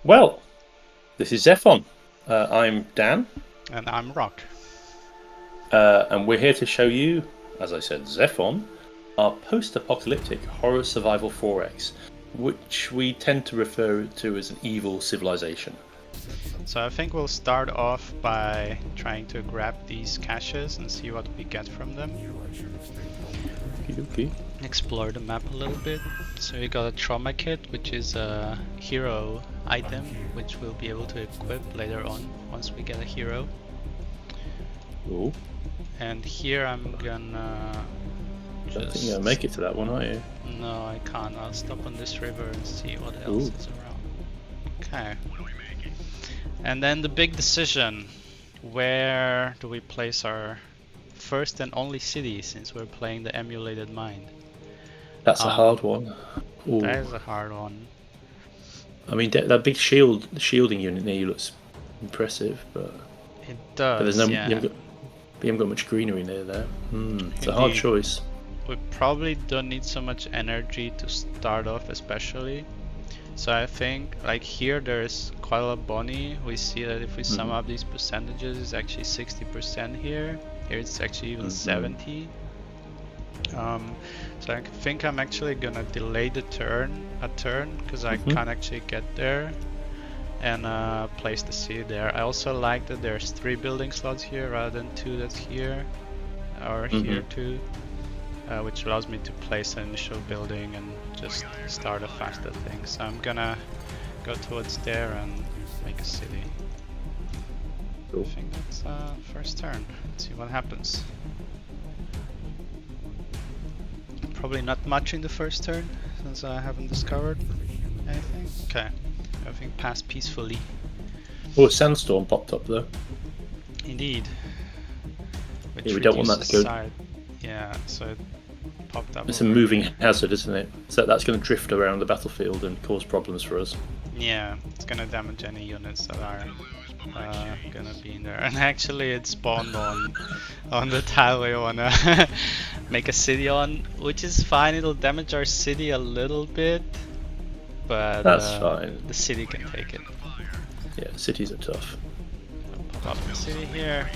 Well, this is Zephon. I'm Dan, And I'm Rock. and we're here to show you, as I said, Zephon, our post-apocalyptic horror survival 4X, which we tend to refer to as an evil civilization. So I think we'll start off by trying to grab these caches and see what we get from them. Okay. Explore the map a little bit. So we got a trauma kit, which is a hero item, which we'll be able to equip later on once we get a hero. Cool. And here I'm gonna I don't think you're gonna make it to that one, are you? No, I can't. I'll stop on this river and see what else is around. Okay. And then the big decision. Where do we place our first and only city, since we're playing the emulated mind? That's a hard one. Ooh. That is a hard one. I mean, that big shielding unit near you looks impressive, but it does. But there's no, yeah. you haven't got much greenery near there. It's a hard choice. We probably don't need so much energy to start off, especially. So I think, like here, there's quite a lot of Bonnie. We see that if we sum up these percentages, it's actually 60% here. Here it's actually even 70. So I think I'm actually gonna delay a turn, because I can't actually get there, and place the city there. I also like that there's 3 building slots here rather than 2 that's here, or here too, which allows me to place an initial building and just start a faster thing. So I'm gonna go towards there and make a city. Cool. I think that's first turn. Let's see what happens. Probably not much in the first turn, since I haven't discovered anything. Okay, everything passed peacefully. Oh, a sandstorm popped up though. Indeed. Yeah, we don't want that to go. Yeah, so it popped up. It's a moving hazard, isn't it? So that's going to drift around the battlefield and cause problems for us. Yeah, it's going to damage any units that are going to be in there. And actually it spawned on the tile we want to make a city on, which is fine. It'll damage our city a little bit, but that's fine. The city can take it. Yeah, cities are tough. I'll pop up the city here.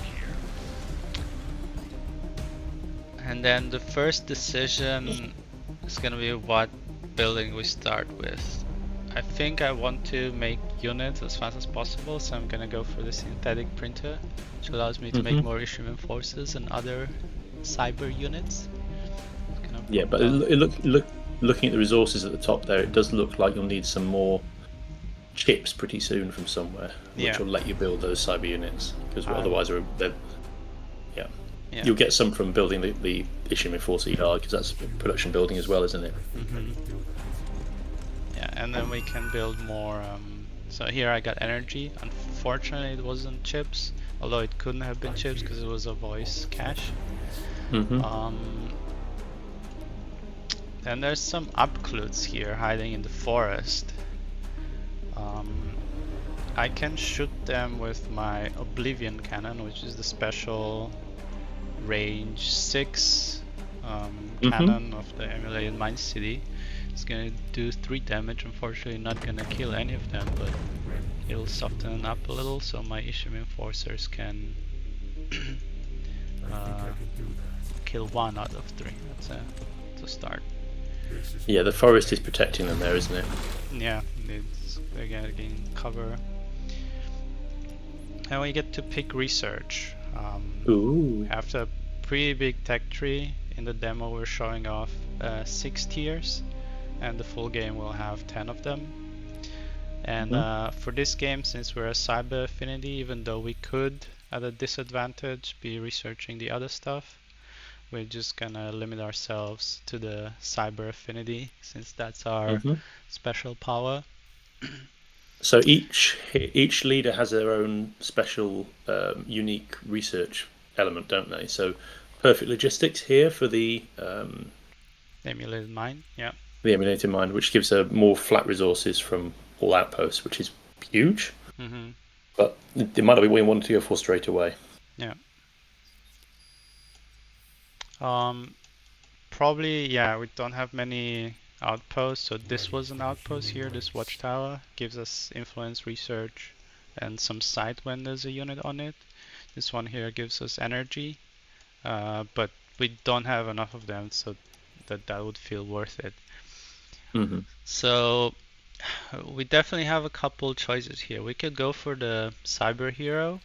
And then the first decision is gonna be what building we start with. I think I want to make units as fast as possible, so I'm gonna go for the synthetic printer, which allows me to make more Isherman forces and other cyber units. Yeah, but looking at the resources at the top there, it does look like you'll need some more chips pretty soon from somewhere, which will let you build those cyber units, because otherwise you'll get some from building the Isherman Force ER, because that's production building as well, isn't it? Yeah, and then we can build more. So here I got energy. Unfortunately, it wasn't chips, although it couldn't have been chips because it was a voice cache. Then there's some upcluts here hiding in the forest. I can shoot them with my Oblivion cannon, which is the special range 6 cannon of the emulated Mind City. It's gonna do 3 damage. Unfortunately, not gonna kill any of them, but it'll soften it up a little, so my Isherman enforcers can kill 1 out of 3. That's a start. Yeah, the forest is protecting them there, isn't it? Yeah, they're getting cover. And we get to pick research. Ooh. After a pretty big tech tree, in the demo we're showing off 6 tiers, and the full game will have 10 of them. And for this game, since we're a cyber affinity, even though we could at a disadvantage be researching the other stuff, we're just gonna limit ourselves to the cyber affinity, since that's our special power. So each leader has their own special, unique research element, don't they? So perfect logistics here for the emulated mind, yeah. The emulated mind, which gives her more flat resources from all outposts, which is huge. But it might not be what you wanted to go for straight away. Yeah. Probably, yeah, we don't have many outpost. So this was an outpost here. This watchtower gives us influence, research, and some sight when there's a unit on it. This one here gives us energy, but we don't have enough of them, so that would feel worth it. Mm-hmm. So we definitely have a couple choices here. We could go for the cyber hero.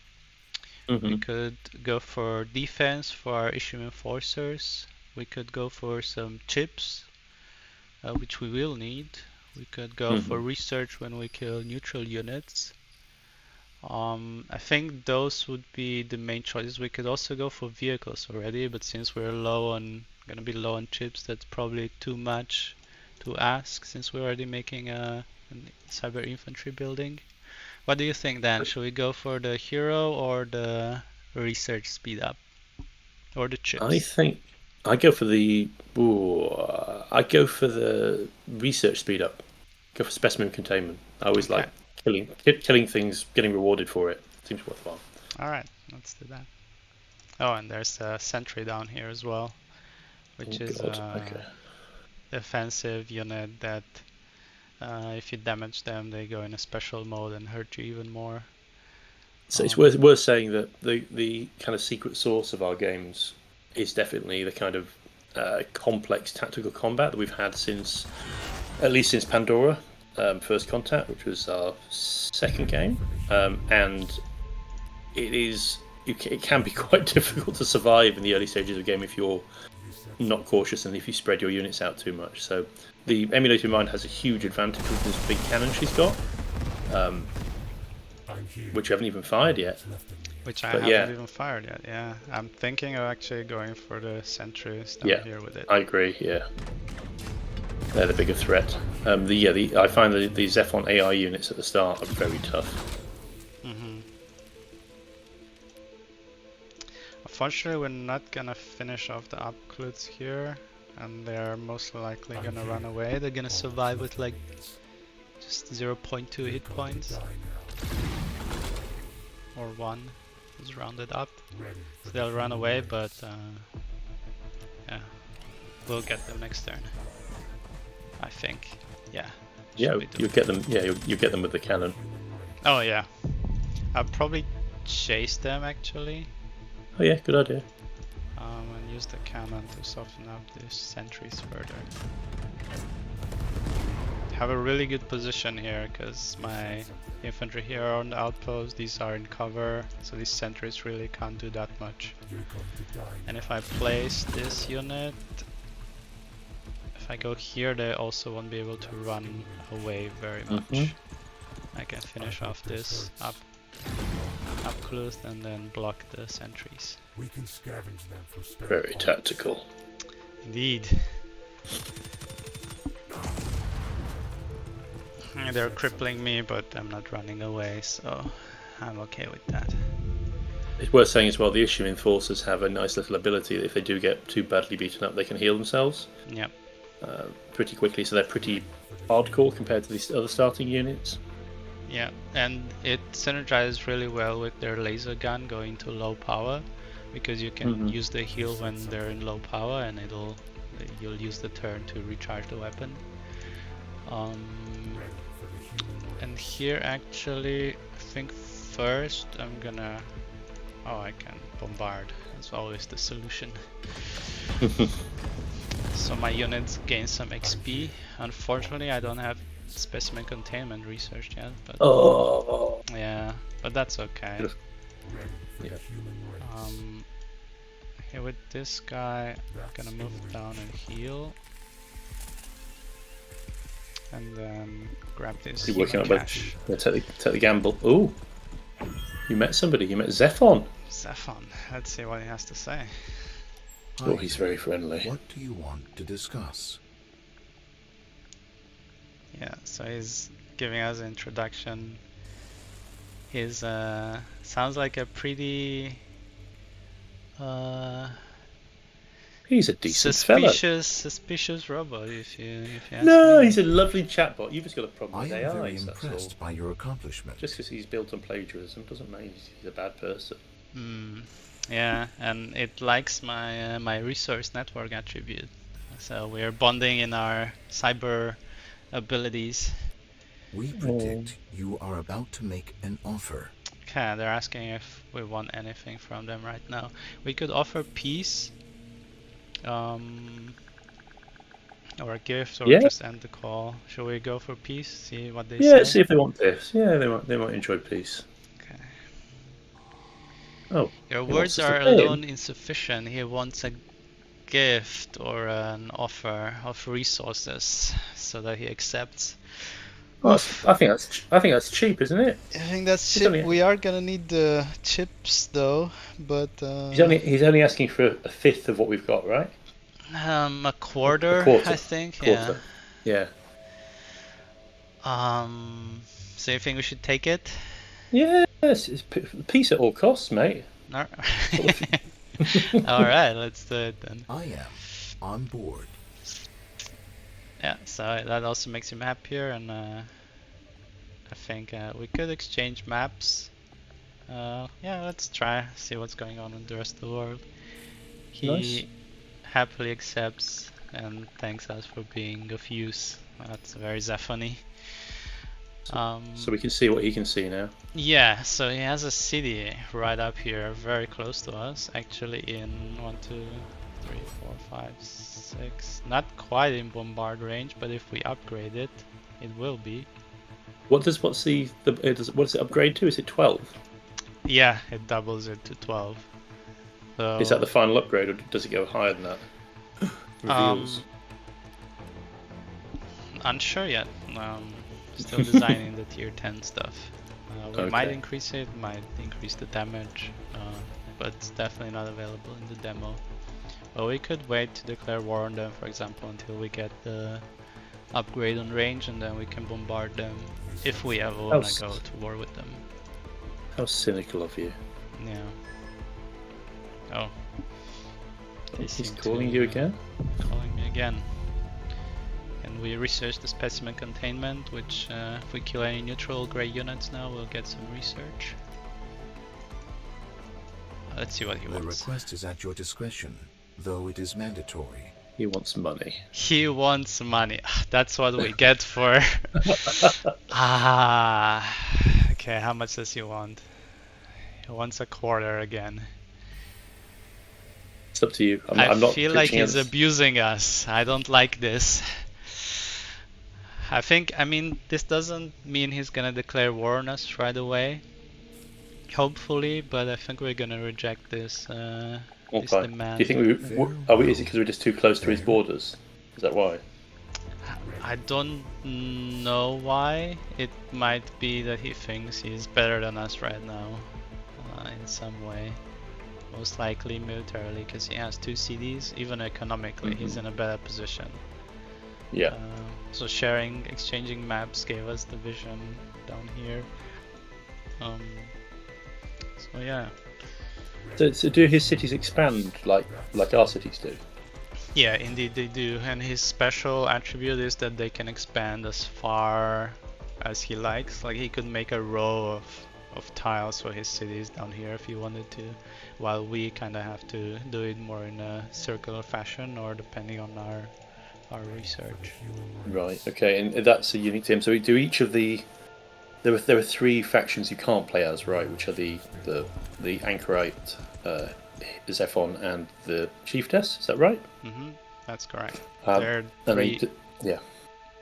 Mm-hmm. We could go for defense for our issue enforcers. We could go for some chips, which we will need. We could go for research when we kill neutral units. I think those would be the main choices. We could also go for vehicles already, but since we're gonna be low on chips, that's probably too much to ask since we're already making a cyber infantry building. What do you think, Dan? Should we go for the hero or the research speed up? Or the chips? I think I go for the research speed up. Go for specimen containment. I always like killing things, getting rewarded for it. Seems worthwhile. Alright, let's do that. Oh, and there's a sentry down here as well, which is a defensive unit that if you damage them, they go in a special mode and hurt you even more. So it's worth saying that the kind of secret sauce of our games is definitely the kind of complex tactical combat that we've had at least since Pandora, First Contact, which was our second game, and it can be quite difficult to survive in the early stages of the game if you're not cautious and if you spread your units out too much. So the emulator mind has a huge advantage with this big cannon she's got, which we haven't even fired yet. Which I haven't even fired yet, yeah. I'm thinking of actually going for the sentries down here with it. I agree, yeah. They're the bigger threat. I find the Zephon AI units at the start are very tough. Unfortunately, we're not gonna finish off the upcluts here, and they're most likely gonna run away. They're gonna survive with like just 0.2 hit points. Or 1 is rounded up. So they'll run away, but yeah, we'll get them next turn. I think. Yeah. Yeah, you get them. Yeah, you get them with the cannon. Oh yeah. I'll probably chase them actually. Oh yeah, good idea. And use the cannon to soften up the sentries further. Have a really good position here because my infantry here are on the outpost, these are in cover, so these sentries really can't do that much. And if I place this unit, if I go here, they also won't be able to run away very much. I can finish off this up close and then block the sentries. We can scavenge them for spare Very tactical. Indeed. They're crippling me, but I'm not running away, so I'm okay with that. It's worth saying as well, the issue enforcers have a nice little ability that if they do get too badly beaten up, they can heal themselves. Yep. Pretty quickly, so they're pretty hardcore compared to these other starting units. Yeah, and it synergizes really well with their laser gun going to low power, because you can use the heal when they're in low power, and you'll use the turn to recharge the weapon. And here actually, I think first I'm gonna... Oh, I can bombard. That's always the solution. So my units gain some XP. Unfortunately, I don't have specimen containment researched yet, but yeah, but that's okay. Yeah. Here with this guy, I'm gonna move down and heal, and then grab this. You're working on cash. Take the gamble. Ooh, you met somebody. You met Zephon. Zephon. Let's see what he has to say. Oh, he's very friendly. What do you want to discuss? Yeah, so he's giving us an introduction. He's sounds like a pretty he's a decent fellow. Suspicious robot, if you ask No, me. he's a lovely chatbot. You've just got a problem with I am AI. very That's impressed all. by your accomplishment. Just because he's built on plagiarism doesn't mean he's a bad person. Yeah, and it likes my my resource network attribute. So we're bonding in our cyber abilities. We predict you are about to make an offer. Okay, they're asking if we want anything from them right now. We could offer peace, or a gift, or Yeah. just end the call. Should we go for peace? See what they Yeah, say. see if they want this. Yeah, they might enjoy peace. Okay. Oh, Your he words wants us to are pay him. alone insufficient. He wants a gift or an offer of resources so that he accepts. Well, I think that's cheap, isn't it? I think that's He's chip. only- We are gonna need the chips though, but He's only asking for a fifth of what we've got, right? a quarter, A quarter. I think. Quarter. Yeah. So you think we should take it? Yes, it's peace at all costs, mate. No. All right, let's do it then. I am on board. Yeah, so that also makes him happier, and I think we could exchange maps. Yeah, let's try, see what's going on in the rest of the world. He Nice. happily accepts and thanks us for being of use. That's very Zephon-y. So we can see what he can see now. Yeah, so he has a city right up here, very close to us. Actually, in 1, 2, 3, 4, 5, 6. Not quite in bombard range, but if we upgrade it, it will be. What does what does it upgrade to? Is it 12? Yeah, it doubles it to 12. So, Is that the final upgrade, or does it go higher than that? Reveals. Unsure yet. Still designing the tier 10 stuff. We might Okay. increase it, might increase the damage, but it's definitely not available in the demo. But we could wait to declare war on them, for example, until we get the upgrade on range, and then we can bombard them if we ever want to go to war with them. How cynical of you. Yeah. Oh. They He's seem calling to, you again? Calling me again. And we researched the specimen containment, which if we kill any neutral grey units now, we'll get some research. Let's see what he The wants. request is at your discretion, though it is mandatory. He wants money. He wants money. That's what we get for... Okay, how much does he want? He wants a quarter again. It's up to you. I'm I not feel like pitching he's us. abusing us. I don't like this. I mean, this doesn't mean he's gonna declare war on us right away. Hopefully, but I think we're gonna reject this, this Okay. demand. Do you think is it because we're just too close to his borders? Is that why? I don't know why. It might be that he thinks he's better than us right now, in some way. Most likely militarily, because he has 2 cities. Even economically, he's in a better position. Yeah. So exchanging maps gave us the vision down here. So yeah. So do his cities expand like our cities do? Yeah, indeed they do. And his special attribute is that they can expand as far as he likes. Like he could make a row of tiles for his cities down here if he wanted to, while we kind of have to do it more in a circular fashion or depending on our research. Right. Okay. And that's a unique to him. So we do each of the. There are 3 factions you can't play as, right? Which are the Anchorite, Zephon, and the Chiefess. Is that right? That's correct. And yeah.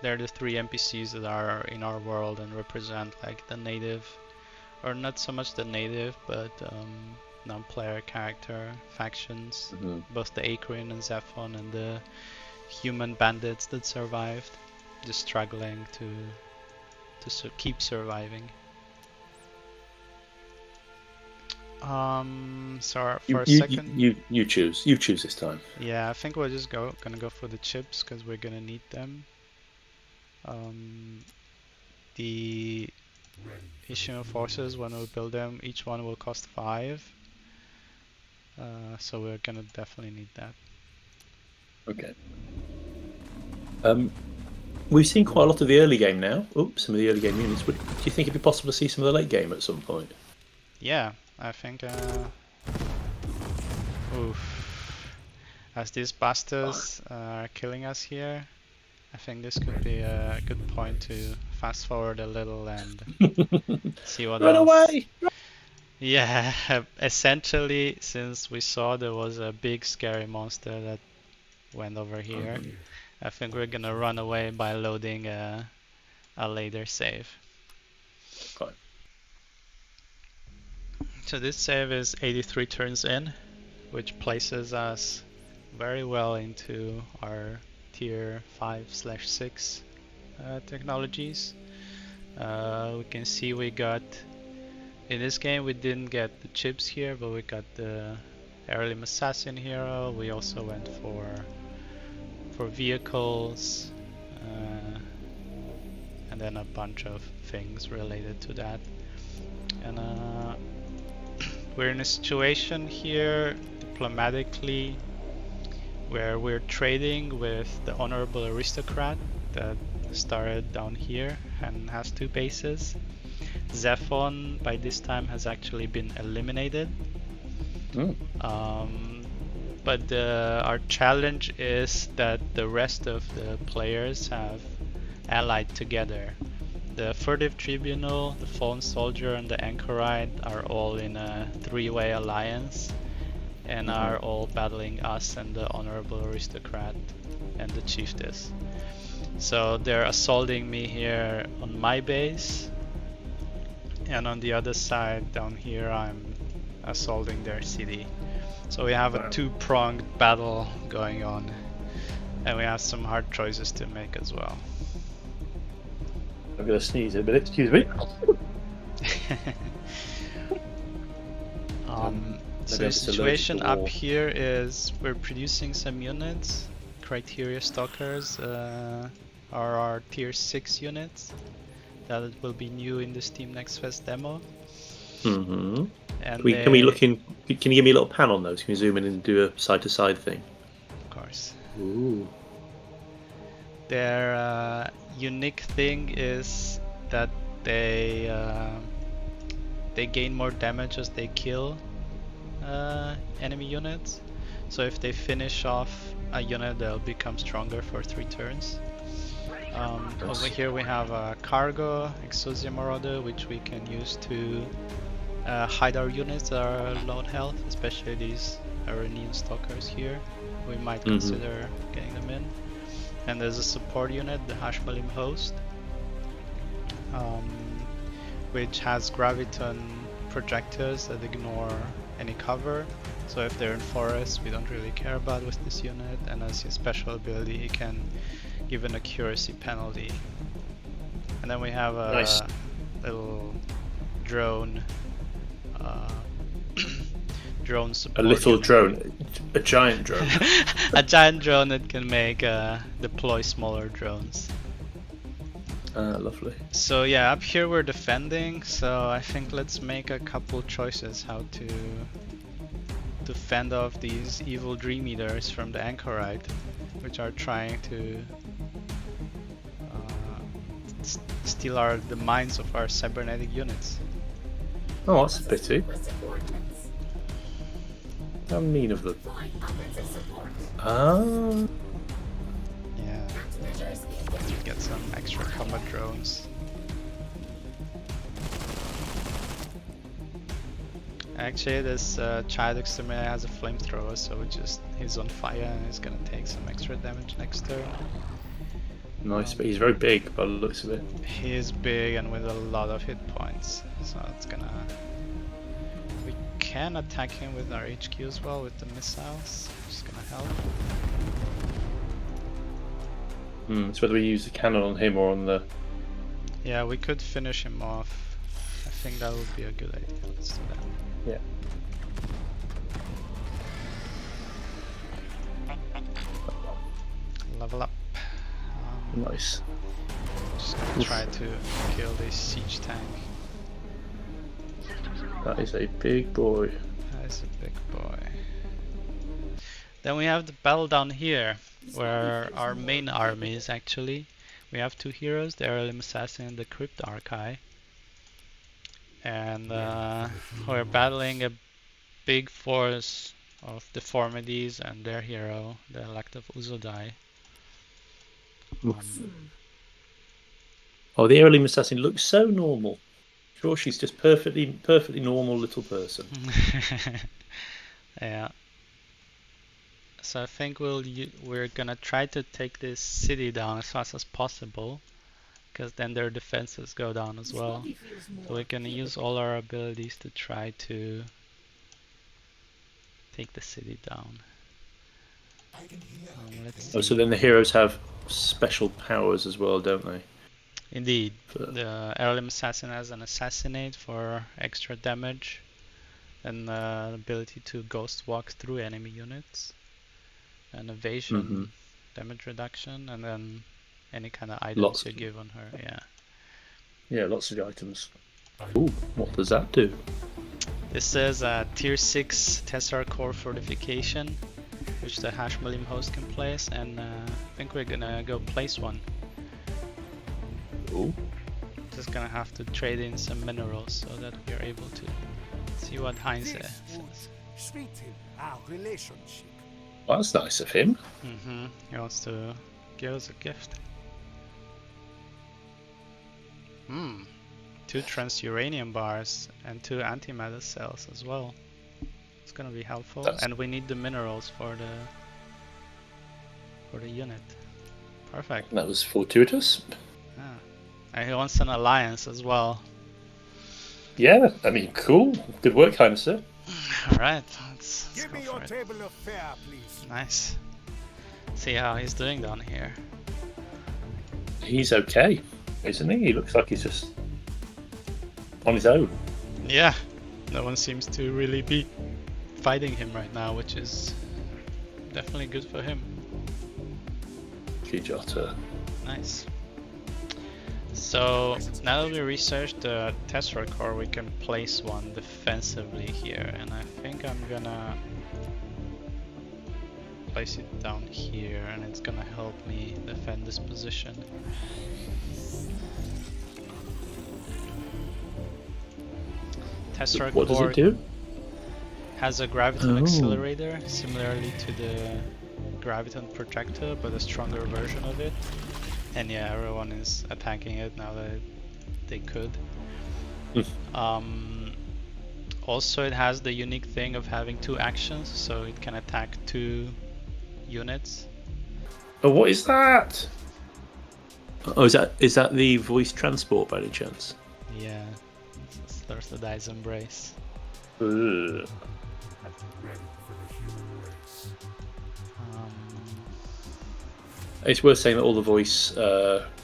They're the 3 NPCs that are in our world and represent like the native, or not so much the native, but non-player character factions. Both the Acrin and Zephon and the human bandits that survived, just struggling to keep surviving. So for a second, you choose this time. yeah, I think we're just gonna go for the chips because we're gonna need them. The issuing forces, when we build them, each one will cost 5. So we're gonna definitely need that. Okay. We've seen quite a lot of the early game now. Some of the early game units. Do you think it'd be possible to see some of the late game at some point? Yeah, I think. as these bastards are killing us here, I think this could be a good point to fast forward a little and see what Run else. away! Yeah, essentially, since we saw there was a big scary monster that went over here, I think we're gonna run away by loading a later save. Okay. So this save is 83 turns in, which places us very well into our tier 5/6 technologies. We can see we got, in this game we didn't get the chips here, but we got the Heirloom Assassin hero. We also went for vehicles, and then a bunch of things related to that. And we're in a situation here diplomatically where we're trading with the Honorable Aristocrat that started down here and has 2 bases. Zephon by this time has actually been eliminated. But our challenge is that the rest of the players have allied together. The Furtive Tribunal, the Fallen Soldier, and the Anchorite are all in a 3-way alliance and are all battling us and the Honorable Aristocrat and the Chiefess. So they're assaulting me here on my base, and on the other side down here I'm assaulting their city. So we have a 2-pronged battle going on, and we have some hard choices to make as well. I'm going to sneeze a bit, excuse me. So the situation up here is we're producing some units. Criteria Stalkers are our tier 6 units that will be new in the Steam Next Fest demo. And can we look in? Can you give me a little pan on those? Can you zoom in and do a side-to-side thing? Of course. Ooh. Their unique thing is that they gain more damage as they kill enemy units. So if they finish off a unit, they'll become stronger for 3 turns. Over here we have a Cargo, Exosia Marauder, which we can use to hide our units that are low health, especially these Iranian Stalkers here. We might consider getting them in. And there's a support unit, the Hashmalim Host, which has Graviton projectors that ignore any cover. So if they're in forest, we don't really care about with this unit, and as his special ability he can give an accuracy penalty. And then we have a little drone drone support. A little unit. drone, a giant drone. A giant drone that can make deploy smaller drones. Lovely. So yeah, up here we're defending, so I think let's make a couple choices how to fend off these evil Dream Eaters from the Anchorite, which are trying to steal the minds of our cybernetic units. Oh, that's a pity. How mean of them. Yeah, get some extra combat drones. Actually, this child exterminator has a flamethrower, so he's on fire and he's gonna take some extra damage next turn. Nice, but he's very big by the looks of it. He is big and with a lot of hit points, so it's gonna... We can attack him with our HQ as well with the missiles, which is gonna help. It's whether we use the cannon on him or on the... Yeah, we could finish him off. I think that would be a good idea. Let's do that. Yeah. Level up. Nice. Just gonna try to kill this siege tank. That is a big boy. That is a big boy. Then we have the battle down here, where our main army is actually. We have 2 heroes, the Heirloom Assassin and the Crypt Archai. And we're battling a big force of deformities and their hero, the elect of Uzodai. Oh, the heirloom assassin looks so normal. Sure, she's just perfectly normal little person. Yeah. So I think we're gonna try to take this city down as fast as possible, because then their defenses go down as well. So we're gonna use all our abilities to try to take the city down. Let's Oh, so see. then the heroes have special powers as well, don't they? Indeed, the heirloom assassin has an assassinate for extra damage, and the ability to ghost walk through enemy units, an evasion damage reduction, and then any kind of items you give on her. Yeah. Yeah, lots of items. Ooh, what does that do? This is a tier 6 Tessar core fortification, which the Hashmalim host can place, and I think we're gonna go place one. Ooh. Just gonna have to trade in some minerals so that we are able to see what Heinze says. Sweeten our relationship. Well, that's nice of him. He wants to give us a gift. 2 trans-uranium bars and 2 antimatter cells as well. It's gonna be helpful, and we need the minerals for the unit. Perfect. That was fortuitous. And he wants an alliance as well. Yeah, I mean, cool. Good work, Heinze. Alright, let's Give go me for your it. table of fare, please. Nice. See how he's doing down here. He's okay, isn't he? He looks like he's just on his own. Yeah, no one seems to really be fighting him right now, which is definitely good for him. Kijota. Nice. So now that we researched the Tessar core, we can place one defensively here, and I think I'm gonna place it down here, and it's gonna help me defend this position. Tessar What does core it do? has a graviton accelerator, similarly to the graviton projector, but a stronger version of it. And yeah, everyone is attacking it now that they could. Also, it has the unique thing of having 2 actions, so it can attack 2 units. Oh, what is that? Oh, is that the voice transport by any chance? Yeah, there's the Dice Embrace. Ugh. It's worth saying that all the voice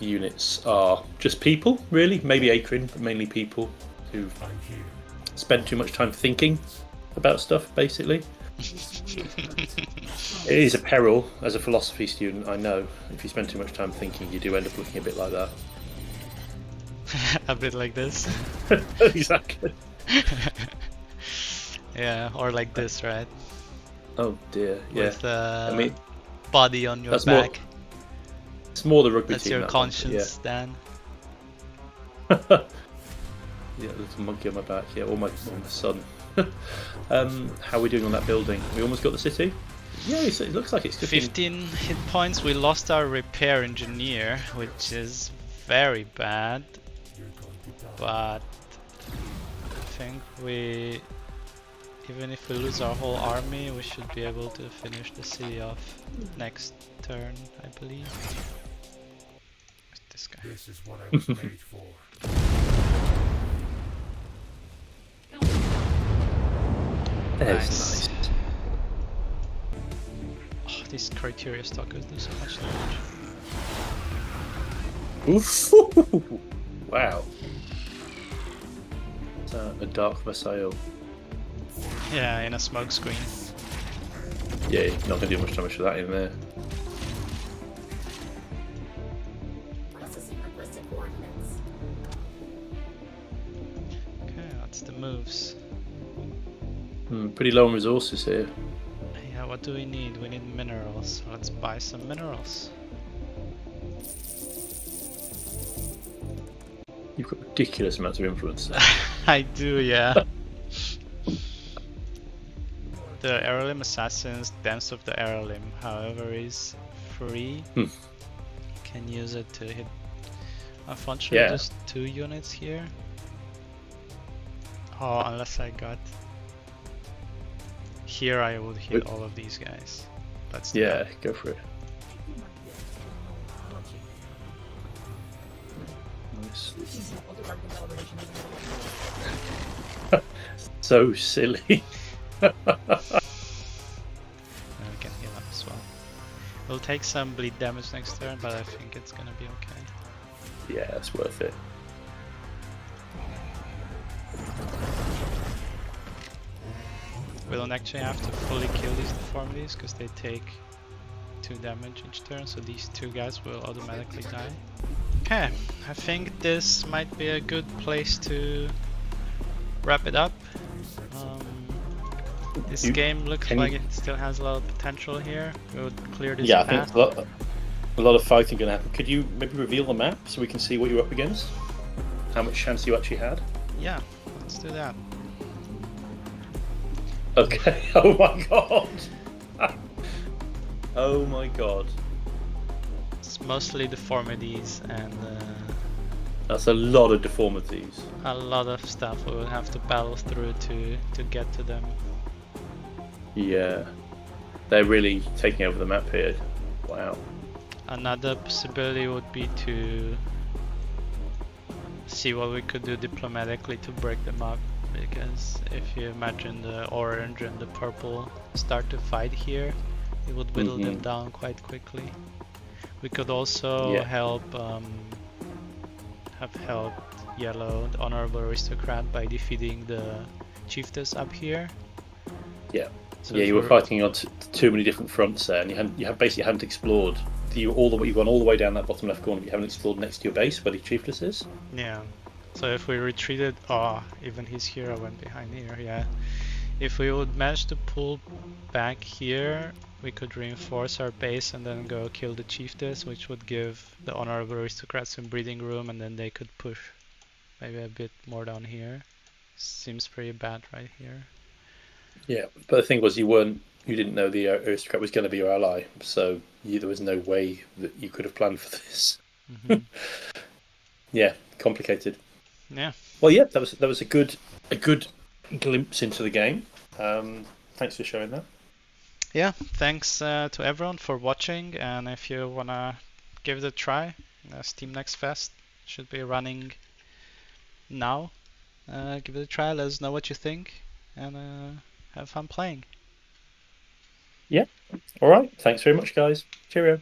units are just people, really. Maybe Akrin, but mainly people who've spent too much time thinking about stuff, basically. It is a peril as a philosophy student, I know. If you spend too much time thinking, you do end up looking a bit like that. A bit like this. Exactly. Yeah, or like this, right? Oh dear, yeah. With I mean, body on your that's back. it's more the rugby That's team. your that conscience, Dan. one, yeah, little monkey on my back. Yeah, or my son. How are we doing on that building? We almost got the city. Yeah, it looks like it's 15 hit points. We lost our repair engineer, which is very bad. But I think even if we lose our whole army, we should be able to finish the city off next turn, I believe. This guy. This is what I was made for. Nice. Oh, these criteria stalkers do so much damage. Oof. Wow. A dark missile. Yeah, in a smoke screen. Yeah, you're not going to do much damage for that in there. Okay, that's the moves. Pretty low on resources here. Yeah, what do we need? We need minerals. Let's buy some minerals. You've got ridiculous amounts of influence there. I do, yeah. the Heirloom Assassin's Dance of the Heirloom, however, is free. Can use it to hit. Unfortunately, Yeah. there's 2 units here. Oh, unless I got. Here I would hit all of these guys. Let's do Yeah, that. go for it. Nice. So silly. And we can heal up as well. We'll take some bleed damage next turn, but I think it's gonna be okay. Yeah, it's worth it. We don't actually have to fully kill these deformities because they take 2 damage each turn, so these 2 guys will automatically die. Okay, I think this might be a good place to wrap it up. This game looks like it still has a lot of potential here. We would clear this Yeah, path. I think a lot of fighting going to happen. Could you maybe reveal the map so we can see what you're up against? How much chance you actually had? Yeah, let's do that. Okay. Oh my god. Oh my god. It's mostly deformities and That's a lot of deformities. a lot of stuff we will have to battle through to get to them. Yeah. They're really taking over the map here. Wow. Another possibility would be to see what we could do diplomatically to break them up, because if you imagine the orange and the purple start to fight here, it would whittle them down quite quickly. We could also have helped yellow, the honorable aristocrat, by defeating the chiefess up here. Yeah. So Yeah, you were fighting on too many different fronts there, and you basically hadn't explored. You've gone all the way down that bottom left corner, but you haven't explored next to your base where the chiefess is. Yeah. So if we retreated, even his hero went behind here. Yeah. If we would manage to pull back here, we could reinforce our base and then go kill the chiefess, which would give the honorable aristocrats some breathing room, and then they could push maybe a bit more down here. Seems pretty bad right here. Yeah, but the thing was, you didn't know the aristocrat was going to be your ally, so there was no way that you could have planned for this. Yeah, complicated. Yeah. Well, yeah, that was a good glimpse into the game. Thanks for showing that. Yeah, thanks to everyone for watching, and if you wanna give it a try, Steam Next Fest should be running now. Give it a try, let us know what you think, and have fun playing. Yeah. All right. Thanks very much, guys. Cheerio.